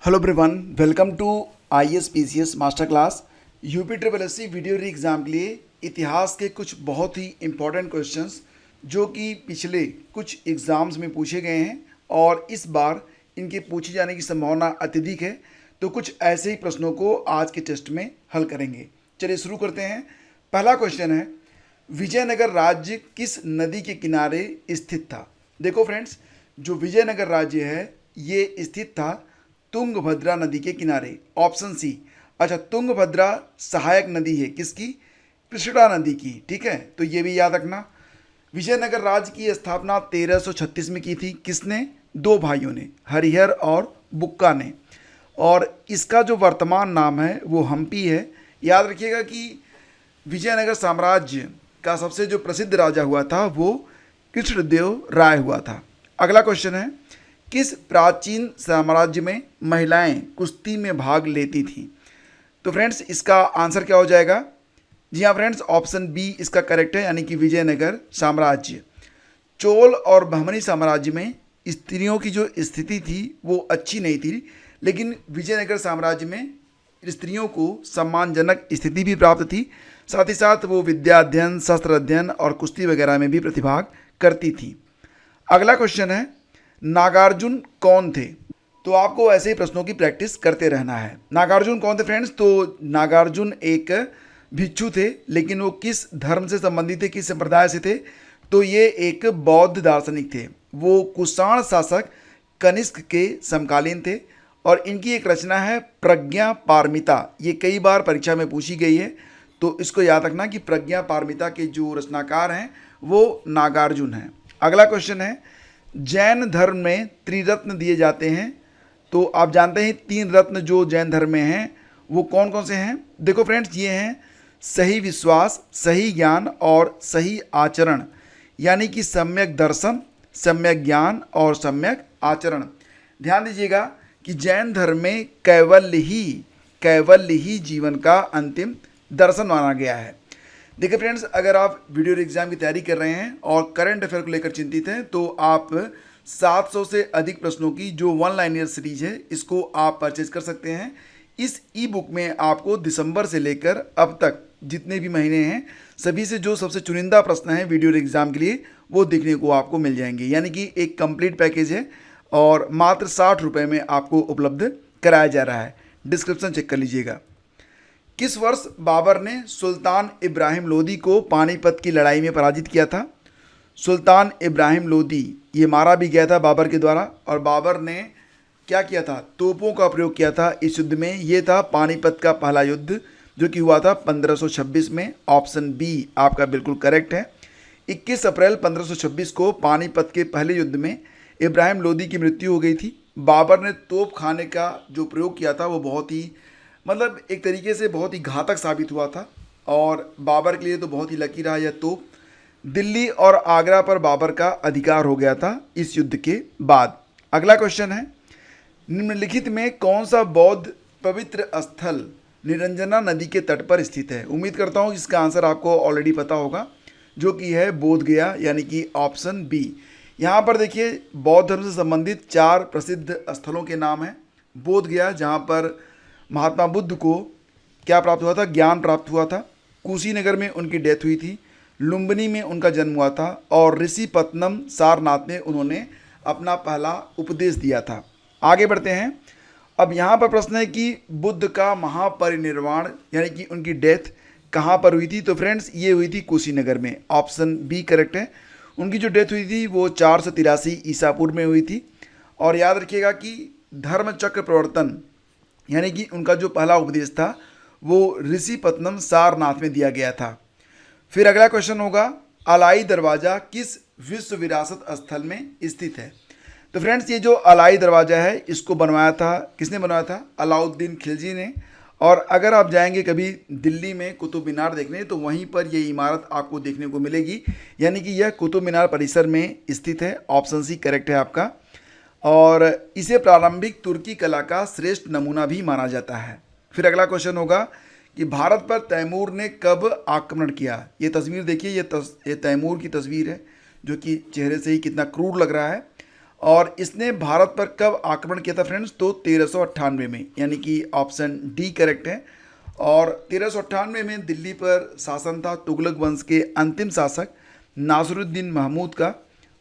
Hello everyone, welcome to IAS PCS master class. UP triple SC video re exam के लिए इतिहास के कुछ बहुत ही इंपॉर्टेंट क्वेश्चंस जो कि पिछले कुछ एग्ज़ाम्स में पूछे गए हैं और इस बार इनके पूछे जाने की संभावना अत्यधिक है। तो कुछ ऐसे ही प्रश्नों को आज के टेस्ट में हल करेंगे। चलिए शुरू करते हैं। पहला क्वेश्चन है, विजयनगर राज्य किस नदी के किनारे स्थित था? देखो फ्रेंड्स, जो विजयनगर राज्य है ये स्थित था तुंगभद्रा नदी के किनारे। Option C. अच्छा, तुंगभद्रा सहायक नदी है किसकी? कृष्णा नदी की। ठीक है, तो ये भी याद रखना। विजयनगर राज्य की स्थापना 1336 में की थी। किसने? दो भाइयों ने, हरिहर और बुक्का ने। और इसका जो वर्तमान नाम है वो हम्पी है। याद रखिएगा कि विजयनगर साम्राज्य का सबसे जो प्रसिद्ध राजा हुआ था वो कृष्णदेव राय हुआ था। अगला क्वेश्चन है, किस प्राचीन साम्राज्य में महिलाएं कुश्ती में भाग लेती थीं? तो फ्रेंड्स इसका आंसर क्या हो जाएगा? जी हाँ फ्रेंड्स, ऑप्शन बी इसका करेक्ट है, यानी कि विजयनगर साम्राज्य। चोल और बहमनी साम्राज्य में स्त्रियों की जो स्थिति थी वो अच्छी नहीं थी, लेकिन विजयनगर साम्राज्य में स्त्रियों को सम्मानजनक स्थिति भी प्राप्त थी। साथ ही साथ वो विद्या अध्ययन, शस्त्र अध्ययन और कुश्ती वगैरह में भी प्रतिभाग करती थी। अगला क्वेश्चन है, नागार्जुन कौन थे? तो आपको ऐसे ही प्रश्नों की प्रैक्टिस करते रहना है। नागार्जुन कौन थे फ्रेंड्स? तो नागार्जुन एक भिक्षु थे, लेकिन वो किस धर्म से संबंधित थे, किस संप्रदाय से थे? तो ये एक बौद्ध दार्शनिक थे। वो कुषाण शासक कनिष्क के समकालीन थे और इनकी एक रचना है प्रज्ञा पारमिता। ये कई बार परीक्षा में पूछी गई है, तो इसको याद रखना कि प्रज्ञा पारमिता के जो रचनाकार हैं वो नागार्जुन हैं। अगला क्वेश्चन है, जैन धर्म में त्रिरत्न दिए जाते हैं। तो आप जानते हैं तीन रत्न जो जैन धर्म में हैं वो कौन कौन से हैं? देखो फ्रेंड्स, ये हैं सही विश्वास, सही ज्ञान और सही आचरण, यानी कि सम्यक दर्शन, सम्यक ज्ञान और सम्यक आचरण। ध्यान दीजिएगा कि जैन धर्म में कैवल्य ही जीवन का अंतिम दर्शन माना गया है। देखिए फ्रेंड्स, अगर आप वीडियो एग्जाम की तैयारी कर रहे हैं और करंट अफेयर को लेकर चिंतित हैं तो आप 700 से अधिक प्रश्नों की जो वन लाइनर सीरीज है इसको आप परचेज कर सकते हैं। इस ई बुक में आपको दिसंबर से लेकर अब तक जितने भी महीने हैं सभी से जो सबसे चुनिंदा प्रश्न हैं वीडियो एग्जाम के लिए वो देखने को आपको मिल जाएंगे, यानी कि एक कंप्लीट पैकेज है और मात्र 60 रुपये में आपको उपलब्ध कराया जा रहा है। डिस्क्रिप्शन चेक कर लीजिएगा। किस वर्ष बाबर ने सुल्तान इब्राहिम लोदी को पानीपत की लड़ाई में पराजित किया था? सुल्तान इब्राहिम लोदी ये मारा भी गया था बाबर के द्वारा और बाबर ने क्या किया था? तोपों का प्रयोग किया था इस युद्ध में। ये था पानीपत का पहला युद्ध जो कि हुआ था 1526 में। ऑप्शन बी आपका बिल्कुल करेक्ट है। 21 अप्रैल 1526 को पानीपत के पहले युद्ध में इब्राहिम लोदी की मृत्यु हो गई थी। बाबर ने तोप खाने का जो प्रयोग किया था वो बहुत ही एक तरीके से बहुत ही घातक साबित हुआ था और बाबर के लिए तो बहुत ही लकी रहा यह तोप। दिल्ली और आगरा पर बाबर का अधिकार हो गया था इस युद्ध के बाद। अगला क्वेश्चन है, निम्नलिखित में कौन सा बौद्ध पवित्र स्थल निरंजना नदी के तट पर स्थित है? उम्मीद करता हूँ इसका आंसर आपको ऑलरेडी पता होगा, जो कि है बोध गया, यानी कि ऑप्शन बी। यहाँ पर देखिए बौद्ध धर्म से संबंधित 4 प्रसिद्ध स्थलों के नाम हैं। बोध गया, जहाँ पर महात्मा बुद्ध को क्या प्राप्त हुआ था? ज्ञान प्राप्त हुआ था। कुशीनगर में उनकी डेथ हुई थी। लुम्बिनी में उनका जन्म हुआ था और ऋषिपत्तनम सारनाथ में उन्होंने अपना पहला उपदेश दिया था। आगे बढ़ते हैं। अब यहाँ पर प्रश्न है कि बुद्ध का महापरिनिर्वाण यानी कि उनकी डेथ कहाँ पर हुई थी? तो फ्रेंड्स ये हुई थी कुशीनगर में। ऑप्शन बी करेक्ट है। उनकी जो डेथ हुई थी वो 483 ईसा पूर्व में हुई थी। और याद रखिएगा कि धर्म चक्र प्रवर्तन यानी कि उनका जो पहला उपदेश था वो ऋषिपत्तनम सारनाथ में दिया गया था। फिर अगला क्वेश्चन होगा, अलाई दरवाज़ा किस विश्व विरासत स्थल में स्थित है? तो फ्रेंड्स ये जो अलाई दरवाज़ा है इसको बनवाया था, किसने बनवाया था? अलाउद्दीन खिलजी ने। और अगर आप जाएंगे कभी दिल्ली में कुतुब मीनार देखने तो वहीं पर ये इमारत आपको देखने को मिलेगी, यानी कि यह कुतुब मीनार परिसर में स्थित है। ऑप्शन सी करेक्ट है आपका। और इसे प्रारंभिक तुर्की कला का श्रेष्ठ नमूना भी माना जाता है। फिर अगला क्वेश्चन होगा कि भारत पर तैमूर ने कब आक्रमण किया? ये तस्वीर देखिए, ये तैमूर की तस्वीर है जो कि चेहरे से ही कितना क्रूर लग रहा है। और इसने भारत पर कब आक्रमण किया था फ्रेंड्स? तो 1398 में, यानी कि ऑप्शन डी करेक्ट है। और 1398 में दिल्ली पर शासन था तुगलक वंश के अंतिम शासक नासिरुद्दीन महमूद का,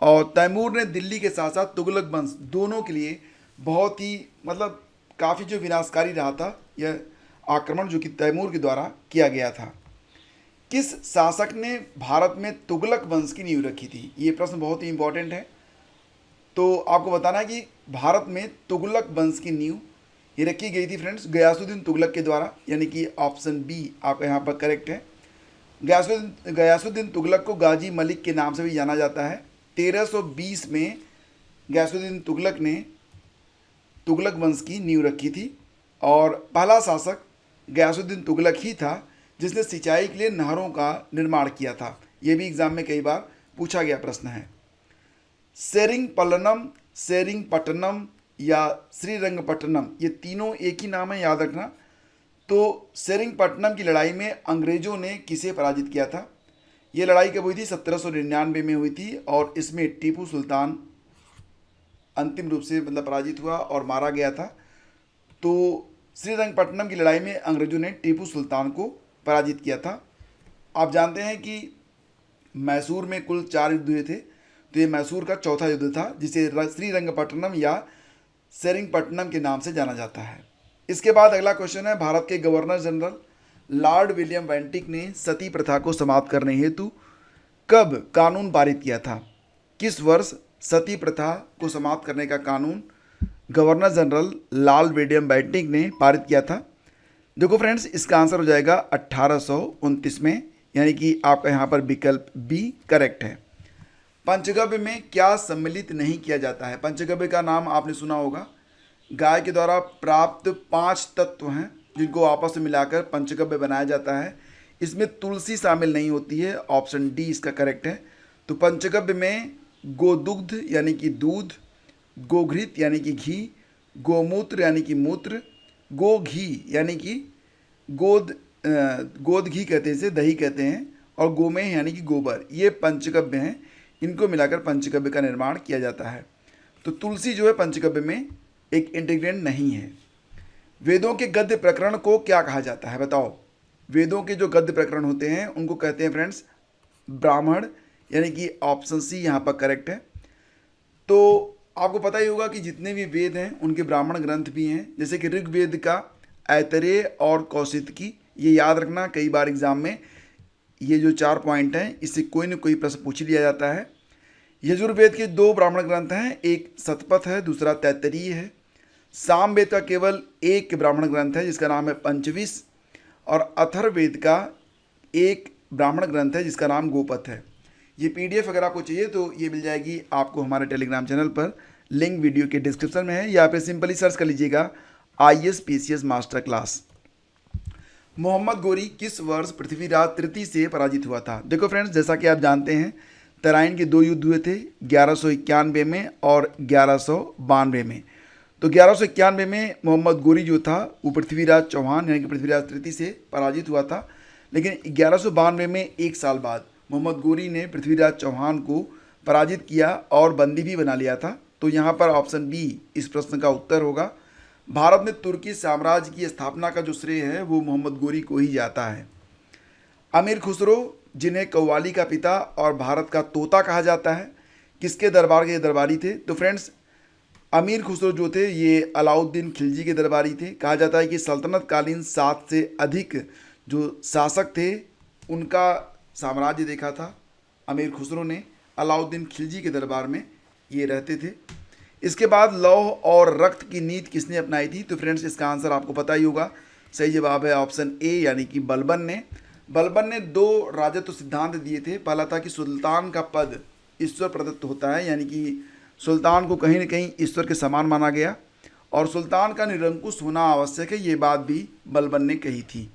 और तैमूर ने दिल्ली के साथ साथ तुगलक वंश दोनों के लिए बहुत ही मतलब काफ़ी जो विनाशकारी रहा था यह आक्रमण जो कि तैमूर के द्वारा किया गया था। किस शासक ने भारत में तुगलक वंश की नींव रखी थी? ये प्रश्न बहुत ही इंपॉर्टेंट है। तो आपको बताना है कि भारत में तुगलक वंश की नींव ये रखी गई थी फ्रेंड्स गयासुद्दीन तुगलक के द्वारा, यानी कि ऑप्शन बी आपका यहाँ पर करेक्ट है। गयासुद्दीन तुगलक को गाजी मलिक के नाम से भी जाना जाता है। 1320 में गयासुद्दीन तुगलक ने तुगलक वंश की नींव रखी थी, और पहला शासक गयासुद्दीन तुगलक ही था जिसने सिंचाई के लिए नहरों का निर्माण किया था। ये भी एग्जाम में कई बार पूछा गया प्रश्न है। सेरिंगपल्लनम, सेरिंगपट्टनम या श्रीरंगपट्टनम, ये तीनों एक ही नाम है, याद रखना। तो सेरिंगपट्टनम की लड़ाई में अंग्रेजों ने किसे पराजित किया था? ये लड़ाई कब हुई थी? 1799 में हुई थी, और इसमें टीपू सुल्तान अंतिम रूप से मतलब पराजित हुआ और मारा गया था। तो श्रीरंगपट्टनम की लड़ाई में अंग्रेजों ने टीपू सुल्तान को पराजित किया था। आप जानते हैं कि मैसूर में कुल 4 युद्ध हुए थे, तो ये मैसूर का चौथा युद्ध था जिसे श्रीरंगपट्टनम या सेरिंगपट्टनम के नाम से जाना जाता है। इसके बाद अगला क्वेश्चन है, भारत के governor general Lord William Bentinck ने सती प्रथा को समाप्त करने हेतु कब कानून पारित किया था? किस वर्ष सती प्रथा को समाप्त करने का कानून governor general Lord William Bentinck ने पारित किया था? देखो फ्रेंड्स, इसका आंसर हो जाएगा 1829 में, यानी कि आपका यहाँ पर विकल्प बी करेक्ट है। पंचगव्य में क्या सम्मिलित नहीं किया जाता है? पंचगव्य का नाम आपने सुना होगा। गाय के द्वारा प्राप्त 5 तत्व हैं जिनको आपस में मिलाकर पंचगव्य बनाया जाता है। इसमें तुलसी शामिल नहीं होती है, ऑप्शन डी इसका करेक्ट है। तो पंचगव्य में गोदुग्ध यानी कि दूध, गोघृत यानी कि घी, गोमूत्र यानी कि मूत्र, गो घी यानी कि गोद घी कहते हैं, इसे दही कहते हैं, और गोमेह यानी कि गोबर, ये पंचगव्य हैं। इनको मिलाकर पंचगव्य का निर्माण किया जाता है। तो तुलसी जो है पंचगव्य में एक इंटीग्रेंट नहीं है। वेदों के गद्य प्रकरण को क्या कहा जाता है? बताओ। वेदों के जो गद्य प्रकरण होते हैं उनको कहते हैं फ्रेंड्स ब्राह्मण, यानी कि ऑप्शन सी यहाँ पर करेक्ट है। तो आपको पता ही होगा कि जितने भी वेद हैं उनके ब्राह्मण ग्रंथ भी हैं, जैसे कि ऋग्वेद का ऐतरेय और कौशितकी, ये याद रखना, कई बार एग्जाम में ये जो 4 पॉइंट हैं इससे कोई न कोई प्रश्न पूछ लिया जाता है। यजुर्वेद के 2 ब्राह्मण ग्रंथ हैं, एक शतपथ है, दूसरा तैत्तरीय है। सामवेद का केवल एक ब्राह्मण ग्रंथ है जिसका नाम है पंचविश, और अथर्ववेद का एक ब्राह्मण ग्रंथ है जिसका नाम गोपथ है। ये पीडीएफ अगर आपको चाहिए तो ये मिल जाएगी आपको हमारे टेलीग्राम चैनल पर, लिंक वीडियो के डिस्क्रिप्शन में है, या फिर सिंपली सर्च कर लीजिएगा IAS PCS master class. Mohammad Ghori किस वर्ष पृथ्वीराज तृतीय से पराजित हुआ था? देखो फ्रेंड्स, जैसा कि आप जानते हैं तराइन के 2 युद्ध हुए थे, 1191 में और 1192 में। तो 1191 में मोहम्मद गोरी जो था वो पृथ्वीराज चौहान यानी कि पृथ्वीराज तृतीय से पराजित हुआ था, लेकिन 1192 में 1 साल बाद मोहम्मद गोरी ने पृथ्वीराज चौहान को पराजित किया और बंदी भी बना लिया था। तो यहाँ पर ऑप्शन बी इस प्रश्न का उत्तर होगा। भारत में तुर्की साम्राज्य की स्थापना का जो श्रेय है वो मोहम्मद गोरी को ही जाता है। अमीर खुसरो, जिन्हें कव्वाली का पिता और भारत का तोता कहा जाता है, किसके दरबार के दरबारी थे? तो फ्रेंड्स, अमीर खुसरो जो थे ये अलाउद्दीन खिलजी के दरबारी थे। कहा जाता है कि सल्तनत कालीन 7 से अधिक जो शासक थे उनका साम्राज्य देखा था अमीर खुसरो ने। अलाउद्दीन खिलजी के दरबार में ये रहते थे। इसके बाद लौह और रक्त की नीति किसने अपनाई थी? तो फ्रेंड्स, इसका आंसर आपको पता ही होगा। सही जवाब है ऑप्शन ए, यानी कि बलबन ने। बलबन ने 2 राजत्व सिद्धांत दिए थे। पहला था कि सुल्तान का पद ईश्वर प्रदत्त होता है, यानी कि सुल्तान को कहीं न कहीं ईश्वर के समान माना गया, और सुल्तान का निरंकुश होना आवश्यक है, ये बात भी बलबन ने कही थी।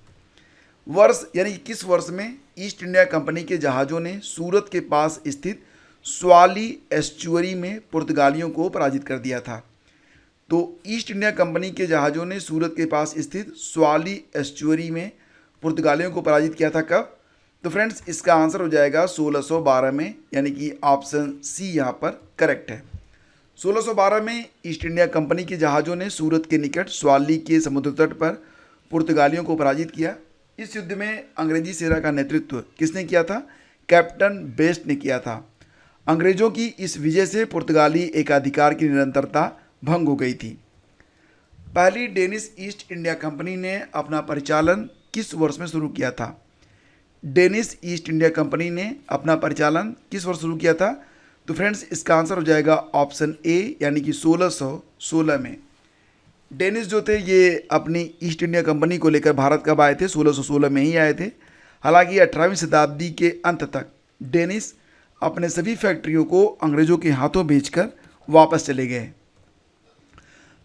वर्ष यानी कि किस वर्ष में ईस्ट इंडिया कंपनी के जहाज़ों ने सूरत के पास स्थित स्वाली एस्चुअरी में पुर्तगालियों को पराजित कर दिया था? तो ईस्ट इंडिया कंपनी के जहाज़ों ने सूरत के पास स्थित स्वाली एस्चुअरी में पुर्तगालियों को पराजित किया था कब? तो फ्रेंड्स, इसका आंसर हो जाएगा 1612 में, यानी कि ऑप्शन सी यहाँ पर करेक्ट है। 1612 में ईस्ट इंडिया कंपनी के जहाज़ों ने सूरत के निकट स्वाली के समुद्र तट पर पुर्तगालियों को पराजित किया। इस युद्ध में अंग्रेजी सेना का नेतृत्व किसने किया था? कैप्टन बेस्ट ने किया था। अंग्रेजों की इस विजय से पुर्तगाली एकाधिकार की निरंतरता भंग हो गई थी। पहली डेनिश ईस्ट इंडिया कंपनी ने अपना परिचालन किस वर्ष में शुरू किया था? डेनिश ईस्ट इंडिया कंपनी ने अपना परिचालन किस वर्ष शुरू किया था? तो फ्रेंड्स इसका आंसर हो जाएगा ऑप्शन ए, यानी कि 1616 में। डेनिश जो थे ये अपनी ईस्ट इंडिया कंपनी को लेकर भारत कब आए थे? 1616 में ही आए थे। हालांकि 18वीं शताब्दी के अंत तक डेनिश अपने सभी फैक्ट्रियों को अंग्रेजों के हाथों बेचकर वापस चले गए।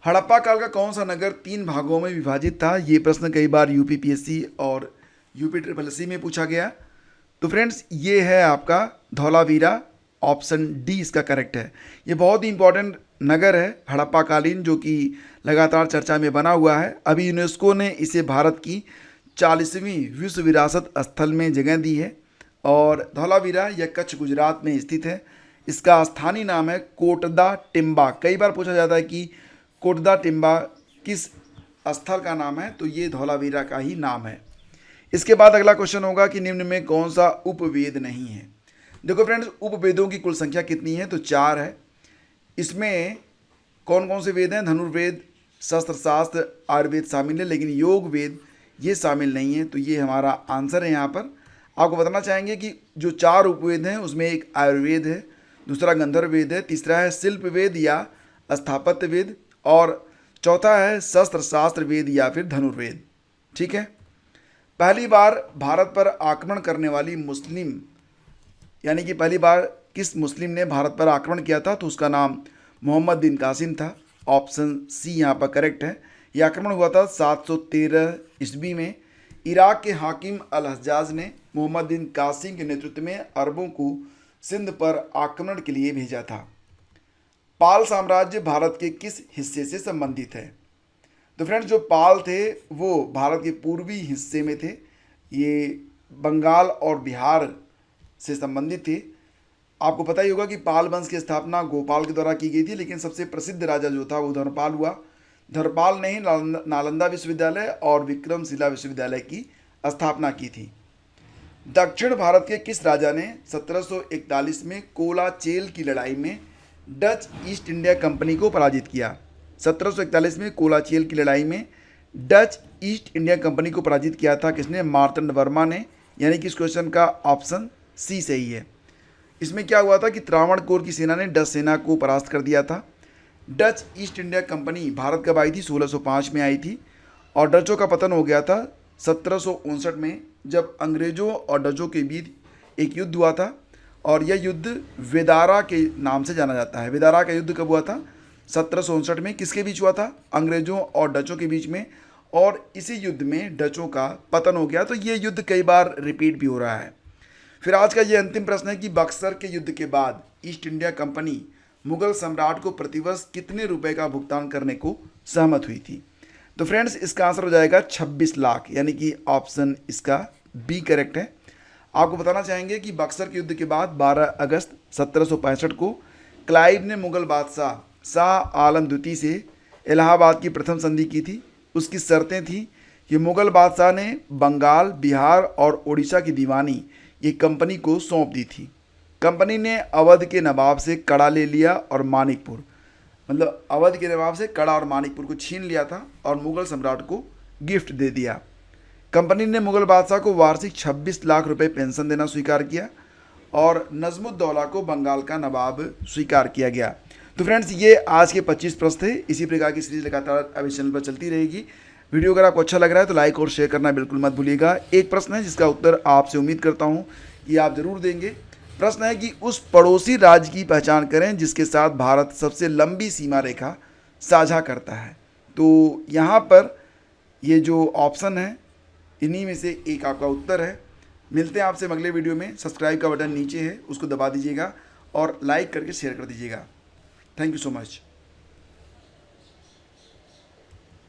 हड़प्पा काल का कौन सा नगर 3 भागों में विभाजित था? ये प्रश्न कई बार यूपीपीएससी और यूपी में पूछा गया। तो फ्रेंड्स ये है आपका धौलावीरा, ऑप्शन डी इसका करेक्ट है। ये बहुत ही इंपॉर्टेंट नगर है हड़प्पा कालीन, जो कि लगातार चर्चा में बना हुआ है। अभी यूनेस्को ने इसे भारत की 40वीं विश्व विरासत स्थल में जगह दी है और धौलावीरा यह कच्छ गुजरात में स्थित है। इसका स्थानीय नाम है कोटदा टिम्बा। कई बार पूछा जाता है कि कोटदा टिम्बा किस स्थल का नाम है, तो ये धौलावीरा का ही नाम है। इसके बाद अगला क्वेश्चन होगा कि निम्न में कौन सा उपवेद नहीं है। देखो फ्रेंड्स, उपवेदों की कुल संख्या कितनी है? तो 4 है। इसमें कौन कौन से वेद हैं? धनुर्वेद, शस्त्र शास्त्र, आयुर्वेद शामिल है, लेकिन योग वेद ये शामिल नहीं है। तो ये हमारा आंसर है। यहाँ पर आपको बताना चाहेंगे कि जो 4 उपवेद हैं उसमें एक आयुर्वेद है, दूसरा गंधर्व वेद है, तीसरा है शिल्प वेद या स्थापत्य वेद, और चौथा है शस्त्र शास्त्र वेद या फिर धनुर्वेद। ठीक है। पहली बार भारत पर आक्रमण करने वाली मुस्लिम, यानी कि पहली बार किस मुस्लिम ने भारत पर आक्रमण किया था? तो उसका नाम मोहम्मद बिन कासिम था। ऑप्शन सी यहाँ पर करेक्ट है। यह आक्रमण हुआ था 713 ईस्वी में। इराक के हाकिम अल हज्जाज ने मोहम्मद बिन कासिम के नेतृत्व में अरबों को सिंध पर आक्रमण के लिए भेजा था। पाल साम्राज्य भारत के किस हिस्से से संबंधित है? तो फ्रेंड्स जो पाल थे वो भारत के पूर्वी हिस्से में थे। ये बंगाल और बिहार से संबंधित थे। आपको पता ही होगा कि पाल वंश की स्थापना गोपाल के द्वारा की गई थी, लेकिन सबसे प्रसिद्ध राजा जो था वो धर्मपाल हुआ। धर्मपाल ने ही नालंदा विश्वविद्यालय और विक्रमशिला विश्वविद्यालय की स्थापना की थी। दक्षिण भारत के किस राजा ने 1741 में कोलाचेल की लड़ाई में डच ईस्ट इंडिया कंपनी को पराजित किया? 1741 में कोलाचेल की लड़ाई में डच ईस्ट इंडिया कंपनी को पराजित किया था किसने? मार्तंड वर्मा ने। यानी कि इस क्वेश्चन का ऑप्शन सी सही है। इसमें क्या हुआ था कि त्रावणकोर की सेना ने डच सेना को परास्त कर दिया था। Dutch east India company Bharat कब आई थी? 1605 में आई थी और डचों का पतन हो गया था 1759 में, जब अंग्रेजों और डचों के बीच एक युद्ध हुआ था और यह युद्ध वेदारा के नाम से जाना जाता है। वेदारा का युद्ध कब हुआ था? 1759 में। किसके बीच हुआ था? अंग्रेजों और डचों के बीच में, और इसी युद्ध में डचों का पतन हो गया। तो ये युद्ध कई बार रिपीट भी हो रहा है। फिर आज का ये अंतिम प्रश्न है कि बक्सर के युद्ध के बाद ईस्ट इंडिया कंपनी मुगल सम्राट को प्रतिवर्ष कितने रुपए का भुगतान करने को सहमत हुई थी? तो फ्रेंड्स इसका आंसर हो जाएगा 26 लाख, यानी कि ऑप्शन इसका बी करेक्ट है। आपको बताना चाहेंगे कि बक्सर के युद्ध के बाद 12 अगस्त 1765 को क्लाइव ने मुगल बादशाह शाह आलम द्वितीय से इलाहाबाद की प्रथम संधि की थी। उसकी शर्तें थी कि मुगल बादशाह ने बंगाल, बिहार और उड़ीसा की दीवानी ये कंपनी को सौंप दी थी। कंपनी ने अवध के नवाब से कड़ा ले लिया और मानिकपुर, मतलब अवध के नवाब से कड़ा और मानिकपुर को छीन लिया था और मुगल सम्राट को गिफ्ट दे दिया। कंपनी ने मुगल बादशाह को वार्षिक 26 लाख रुपए पेंशन देना स्वीकार किया और नजमुद्दौला को बंगाल का नवाब स्वीकार किया गया। तो फ्रेंड्स ये आज के 25 प्रश्न थे। इसी प्रकार की सीरीज लगातार अभी चैनल पर चलती रहेगी। वीडियो अगर आपको अच्छा लग रहा है तो लाइक और शेयर करना बिल्कुल मत भूलिएगा। एक प्रश्न है जिसका उत्तर आपसे उम्मीद करता हूँ कि आप ज़रूर देंगे। प्रश्न है कि उस पड़ोसी राज्य की पहचान करें जिसके साथ भारत सबसे लंबी सीमा रेखा साझा करता है। तो यहाँ पर ये जो ऑप्शन है इन्हीं में से एक आपका उत्तर है। मिलते हैं आपसे अगले वीडियो में। सब्सक्राइब का बटन नीचे है, उसको दबा दीजिएगा और लाइक करके शेयर कर दीजिएगा। Thank you so much.